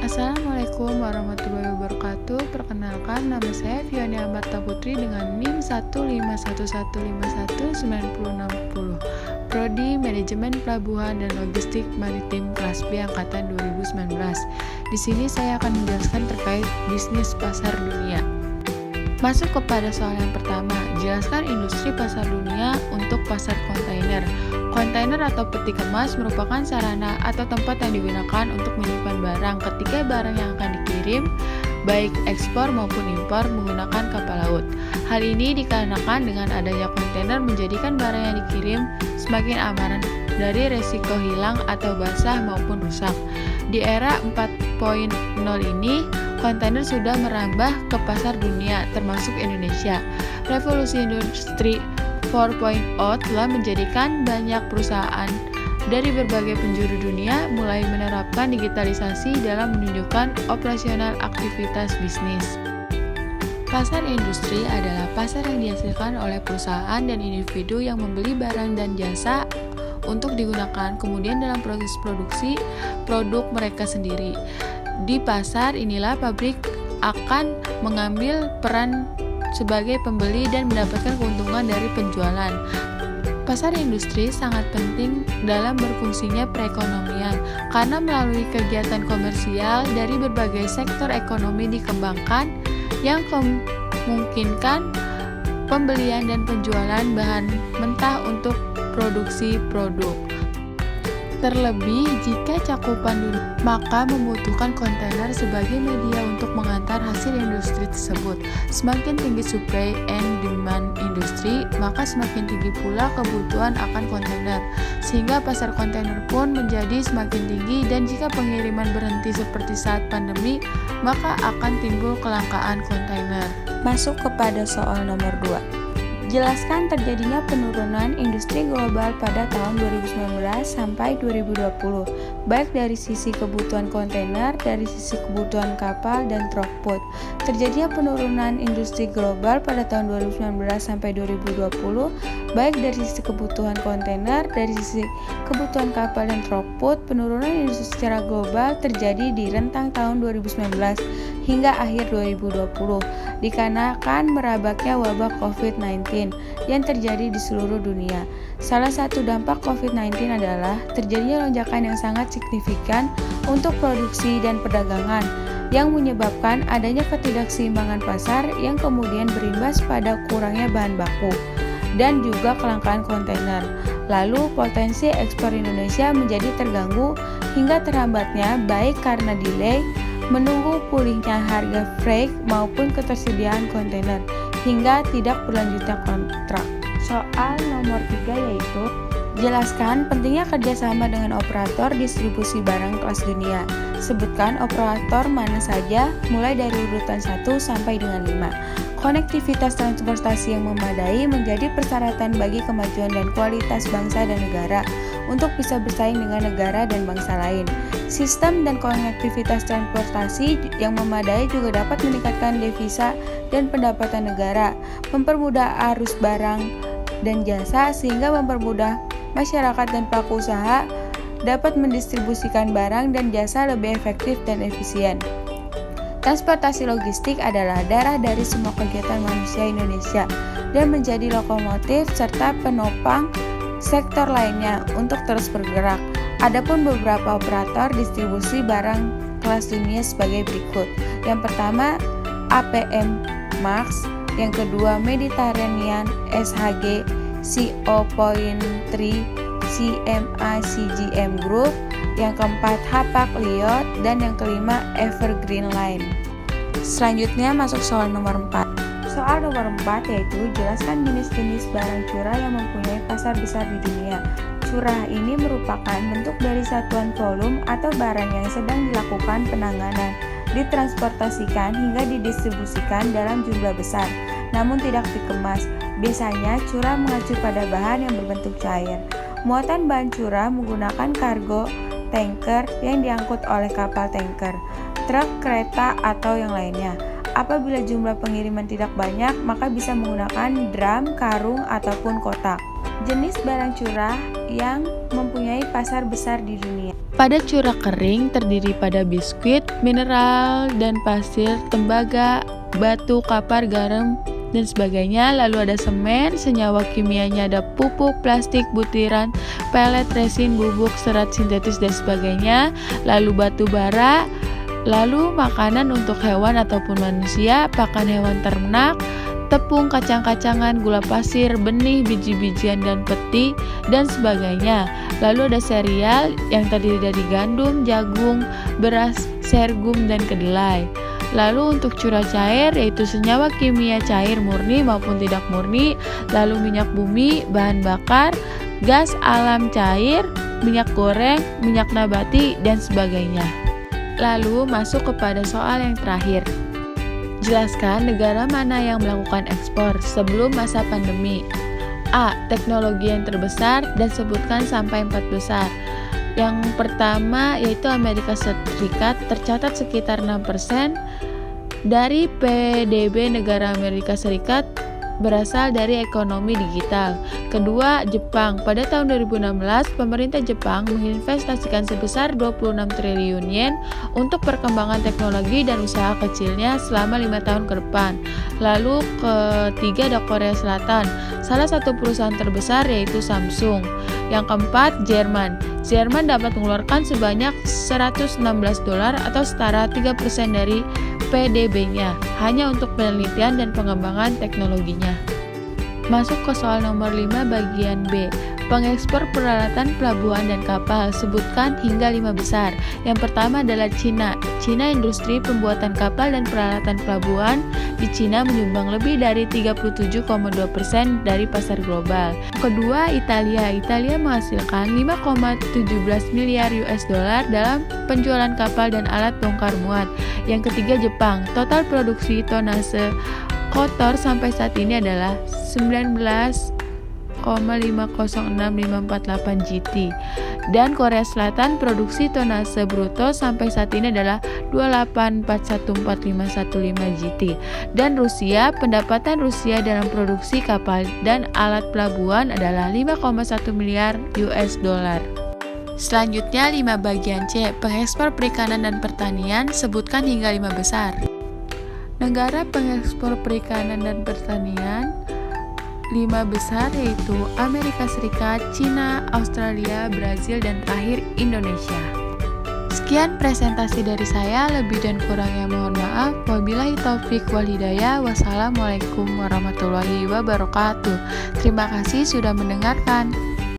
Assalamualaikum warahmatullahi wabarakatuh. Perkenalkan, nama saya Fiona Amarta Putri dengan NIM 15111519060. Prodi Manajemen Pelabuhan dan Logistik Maritim kelas B angkatan 2019. Di sini saya akan menjelaskan terkait bisnis pasar dunia. Masuk kepada soal yang pertama, jelaskan industri pasar dunia untuk pasar kontainer. Kontainer atau peti kemas merupakan sarana atau tempat yang digunakan untuk menyimpan barang ketika barang yang akan dikirim, baik ekspor maupun impor, menggunakan kapal laut. Hal ini dikarenakan dengan adanya kontainer menjadikan barang yang dikirim semakin aman dari resiko hilang atau basah maupun rusak. Di era 4.0 ini, kontainer sudah merambah ke pasar dunia, termasuk Indonesia. Revolusi industri 4.0 telah menjadikan banyak perusahaan dari berbagai penjuru dunia mulai menerapkan digitalisasi dalam menunjukkan operasional aktivitas bisnis. Pasar industri adalah pasar yang dihasilkan oleh perusahaan dan individu yang membeli barang dan jasa untuk digunakan kemudian dalam proses produksi produk mereka sendiri. Di pasar inilah pabrik akan mengambil peran sebagai pembeli dan mendapatkan keuntungan dari penjualan. Pasar industri sangat penting dalam berfungsinya perekonomian karena melalui kegiatan komersial dari berbagai sektor ekonomi dikembangkan yang memungkinkan pembelian dan penjualan bahan mentah untuk produksi produk. Terlebih jika cakupan dunia, maka membutuhkan kontainer sebagai media untuk mengantar hasil industri tersebut. Semakin tinggi supply and demand industri, maka semakin tinggi pula kebutuhan akan kontainer, sehingga pasar kontainer pun menjadi semakin tinggi. Dan jika pengiriman berhenti seperti saat pandemi, maka akan timbul kelangkaan kontainer. Masuk kepada soal nomor 2. Jelaskan terjadinya penurunan industri global pada tahun 2019 sampai 2020, baik dari sisi kebutuhan kontainer, dari sisi kebutuhan kapal, dan throughput. Terjadinya penurunan industri global pada tahun 2019 sampai 2020, baik dari sisi kebutuhan kontainer, dari sisi kebutuhan kapal, dan throughput. Penurunan industri secara global terjadi di rentang tahun 2019 hingga akhir 2020, dikarenakan merabaknya wabah COVID-19 yang terjadi di seluruh dunia. Salah satu dampak COVID-19 adalah terjadinya lonjakan yang sangat signifikan untuk produksi dan perdagangan, yang menyebabkan adanya ketidakseimbangan pasar yang kemudian berimbas pada kurangnya bahan baku dan juga kelangkaan kontainer. Lalu potensi ekspor Indonesia menjadi terganggu hingga terhambatnya baik karena delay menunggu pulihnya harga freight maupun ketersediaan kontainer hingga tidak berlanjutnya kontrak. Soal nomor 3 yaitu jelaskan pentingnya kerjasama dengan operator distribusi barang kelas dunia. Sebutkan operator mana saja mulai dari urutan 1 sampai dengan 5. Konektivitas transportasi yang memadai menjadi persyaratan bagi kemajuan dan kualitas bangsa dan negara untuk bisa bersaing dengan negara dan bangsa lain. Sistem dan konektivitas transportasi yang memadai juga dapat meningkatkan devisa dan pendapatan negara, mempermudah arus barang dan jasa sehingga mempermudah masyarakat dan pelaku usaha dapat mendistribusikan barang dan jasa lebih efektif dan efisien. Transportasi logistik adalah darah dari semua kegiatan manusia Indonesia dan menjadi lokomotif serta penopang sektor lainnya untuk terus bergerak. Adapun beberapa operator distribusi barang kelas dunia sebagai berikut. Yang pertama, APM Max, yang kedua Mediterranean SHG, CO.3, CMA CGM Group, yang keempat Hapag-Lloyd, dan yang kelima Evergreen Line. Selanjutnya masuk soal nomor 4. Soal nomor 4 yaitu jelaskan jenis-jenis barang curah yang mempunyai pasar besar di dunia. Curah ini merupakan bentuk dari satuan volume atau barang yang sedang dilakukan penanganan, ditransportasikan hingga didistribusikan dalam jumlah besar, namun tidak dikemas. Biasanya curah mengacu pada bahan yang berbentuk cair. Muatan bahan curah menggunakan kargo tanker yang diangkut oleh kapal tanker, truk, kereta, atau yang lainnya. Apabila jumlah pengiriman tidak banyak, maka bisa menggunakan drum, karung, ataupun kotak. Jenis barang curah yang mempunyai pasar besar di dunia. Pada curah kering terdiri pada biskuit, mineral, dan pasir, tembaga, batu, kapar, garam, dan sebagainya. Lalu ada semen, senyawa kimianya ada pupuk, plastik, butiran, pelet, resin, bubuk, serat sintetis, dan sebagainya. Lalu batu bara, lalu makanan untuk hewan ataupun manusia, pakan hewan ternak, tepung, kacang-kacangan, gula pasir, benih, biji-bijian dan peti, dan sebagainya. Lalu ada sereal yang terdiri dari gandum, jagung, beras, sorghum, dan kedelai. Lalu untuk curah cair yaitu senyawa kimia cair murni maupun tidak murni, lalu minyak bumi, bahan bakar, gas alam cair, minyak goreng, minyak nabati, dan sebagainya. Lalu masuk kepada soal yang terakhir. Jelaskan negara mana yang melakukan ekspor sebelum masa pandemi. A. Teknologi yang terbesar dan sebutkan sampai 4 besar. Yang pertama yaitu Amerika Serikat, tercatat sekitar 6% dari PDB negara Amerika Serikat berasal dari ekonomi digital. Kedua, Jepang. Pada tahun 2016, pemerintah Jepang menginvestasikan sebesar 26 triliun yen untuk perkembangan teknologi dan usaha kecilnya selama 5 tahun ke depan. Lalu ketiga ada Korea Selatan. Salah satu perusahaan terbesar yaitu Samsung. Yang keempat, Jerman. Jerman dapat mengeluarkan sebanyak $116 atau setara 3% dari PDB-nya hanya untuk penelitian dan pengembangan teknologinya. Masuk ke soal nomor 5 bagian B. Pengekspor peralatan pelabuhan dan kapal, sebutkan hingga 5 besar. Yang pertama adalah Cina. Cina industri pembuatan kapal dan peralatan pelabuhan di Cina menyumbang lebih dari 37,2% dari pasar global. Kedua, Italia. Italia menghasilkan 5,17 miliar US dollar dalam penjualan kapal dan alat bongkar muat. Yang ketiga, Jepang. Total produksi tonase kotor sampai saat ini adalah 19,506548 GT. Dan Korea Selatan produksi tonase bruto sampai saat ini adalah 28414515 GT. Dan Rusia, pendapatan Rusia dalam produksi kapal dan alat pelabuhan adalah 5,1 miliar US dollar. Selanjutnya 5 bagian C. Pengekspor perikanan dan pertanian, sebutkan hingga 5 besar. Negara pengekspor perikanan dan pertanian 5 besar yaitu Amerika Serikat, Cina, Australia, Brazil, dan terakhir Indonesia. Sekian presentasi dari saya, lebih dan kurangnya mohon maaf. Wabillahi taufik wal hidayah. Wassalamualaikum warahmatullahi wabarakatuh. Terima kasih sudah mendengarkan.